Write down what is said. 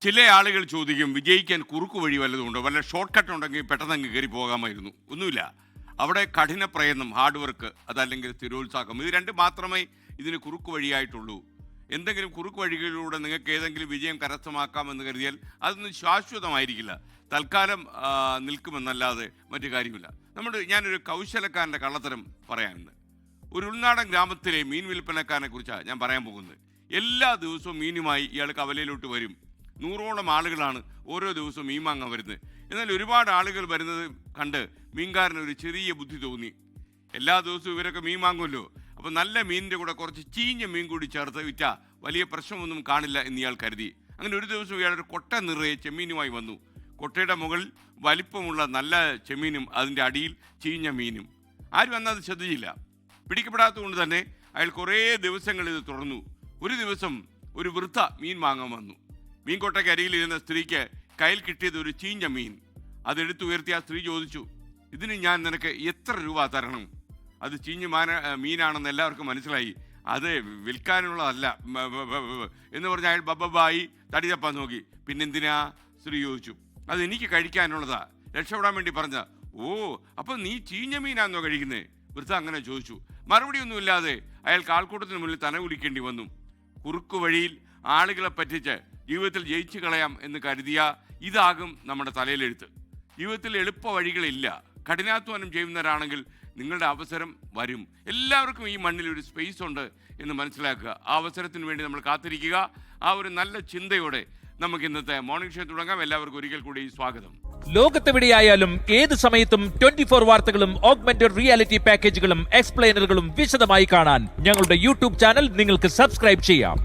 ചില ആളുകൾ ചോദിക്കും, വിജയിക്കാൻ കുറുക്കു വഴി വല്ലതുമുണ്ടോ, വല്ല ഷോർട്ട് കട്ട് ഉണ്ടെങ്കിൽ പെട്ടെന്ന് അങ്ങ് കയറി പോകാമായിരുന്നു. ഒന്നുമില്ല. അവിടെ കഠിന പ്രയത്നം, ഹാർഡ് വർക്ക്, അതല്ലെങ്കിൽ സ്ഥിരോത്സാഹം, ഇത് രണ്ട് മാത്രമേ ഇതിന് കുറുക്കു വഴിയായിട്ടുള്ളൂ. എന്തെങ്കിലും കുറുക്കു വഴികളിലൂടെ നിങ്ങൾക്ക് ഏതെങ്കിലും വിജയം കരസ്ഥമാക്കാമെന്ന് കരുതിയാൽ അതൊന്നും ശാശ്വതമായിരിക്കില്ല, തൽക്കാലം നിൽക്കുമെന്നല്ലാതെ മറ്റു കാര്യമില്ല. ഞാനൊരു കൗശലക്കാരൻ്റെ കള്ളത്തരം പറയാനുണ്ട്. ഒരു ഉൾനാടൻ ഗ്രാമത്തിലെ മീൻ വിൽപ്പനക്കാരനെ കുറിച്ചാണ് ഞാൻ പറയാൻ പോകുന്നത്. എല്ലാ ദിവസവും മീനുമായി ഇയാൾ കവലയിലോട്ട് വരും. 100ഓളം ആളുകളാണ് ഓരോ ദിവസവും മീൻ വാങ്ങാൻ വരുന്നത്. എന്നാൽ ഒരുപാട് ആളുകൾ വരുന്നത് കണ്ട് മീൻകാരന് ഒരു ചെറിയ ബുദ്ധി തോന്നി. എല്ലാ ദിവസവും ഇവരൊക്കെ മീൻ വാങ്ങുമല്ലോ, അപ്പോൾ നല്ല മീനിൻ്റെ കൂടെ കുറച്ച് ചീഞ്ഞ മീൻ കൂടി ചേർത്ത് വിറ്റാൽ വലിയ പ്രശ്നമൊന്നും കാണില്ല എന്ന് ഇയാൾ കരുതി. അങ്ങനെ ഒരു ദിവസം ഇയാളൊരു കൊട്ട നിറയെ ചെമ്മീനുമായി വന്നു. കൊട്ടയുടെ മുകളിൽ വലിപ്പമുള്ള നല്ല ചെമ്മീനും അതിൻ്റെ അടിയിൽ ചീഞ്ഞ മീനും. ആരും അന്നത് ശ്രദ്ധിച്ചില്ല. പിടിക്കപ്പെടാത്തതുകൊണ്ട് തന്നെ അയാൾ കുറേ ദിവസങ്ങൾ ഇത് തുടർന്നു. ഒരു ദിവസം ഒരു വൃദ്ധ മീൻ വാങ്ങാൻ വന്നു. മീൻകൊട്ടയ്ക്ക് അരികിലിരുന്ന സ്ത്രീക്ക് കയ്യിൽ കിട്ടിയത് ഒരു ചീഞ്ഞ മീൻ. അതെടുത്തുയർത്തി ആ സ്ത്രീ ചോദിച്ചു, ഇതിന് ഞാൻ നിനക്ക് എത്ര രൂപ തരണം? അത് ചീഞ്ഞ മീനാണെന്ന് എല്ലാവർക്കും മനസ്സിലായി. അത് വിൽക്കാനുള്ളതല്ല എന്ന് പറഞ്ഞ് അയാൾ ബബ്ബായി തടി തപ്പാൻ നോക്കി. പിന്നെന്തിനാ സ്ത്രീ ചോദിച്ചു. അത് എനിക്ക് കഴിക്കാനുള്ളതാ, രക്ഷപ്പെടാൻ വേണ്ടി പറഞ്ഞ. ഓ, അപ്പം നീ ചീഞ്ഞ മീനാണെന്നോ കഴിക്കുന്നേ? വൃദ്ധ അങ്ങനെ ചോദിച്ചു. മറുപടിയൊന്നുമില്ലാതെ അയാൾക്ക് ആൾക്കൂട്ടത്തിന് മുന്നിൽ തലകുലിക്കേണ്ടി വന്നു. കുറുക്കു വഴിയിൽ ആളുകളെ പറ്റിച്ച് ജീവിതത്തിൽ ജയിച്ചു കളയാം എന്ന് കരുതിയ ഇതാകും നമ്മുടെ തലയിലെഴുത്ത്. ജീവിതത്തിൽ എളുപ്പ വഴികളില്ല. കഠിനാധ്വാനം ചെയ്യുന്നവരാണെങ്കിൽ നിങ്ങളുടെ അവസരം വരും. എല്ലാവർക്കും ഈ മണ്ണിൽ ഒരു സ്പേസ് ഉണ്ട് എന്ന് മനസ്സിലാക്കുക. ആ അവസരത്തിന് വേണ്ടി നമ്മൾ കാത്തിരിക്കുക. ആ ഒരു നല്ല ചിന്തയോടെ നമുക്ക് ഇന്നത്തെ മോർണിംഗ് ഷോ തുടങ്ങാം. എല്ലാവർക്കും ഒരിക്കൽ കൂടി സ്വാഗതം. ലോകത്തെവിടെയായാലും ഏത് സമയത്തും 24 വാർത്തകളും ഓഗ്മെന്റഡ് റിയാലിറ്റി പാക്കേജുകളും എക്സ്പ്ലെയിനറുകളും വിശദമായി കാണാൻ ഞങ്ങളുടെ യൂട്യൂബ് ചാനൽ നിങ്ങൾക്ക് സബ്സ്ക്രൈബ് ചെയ്യാം.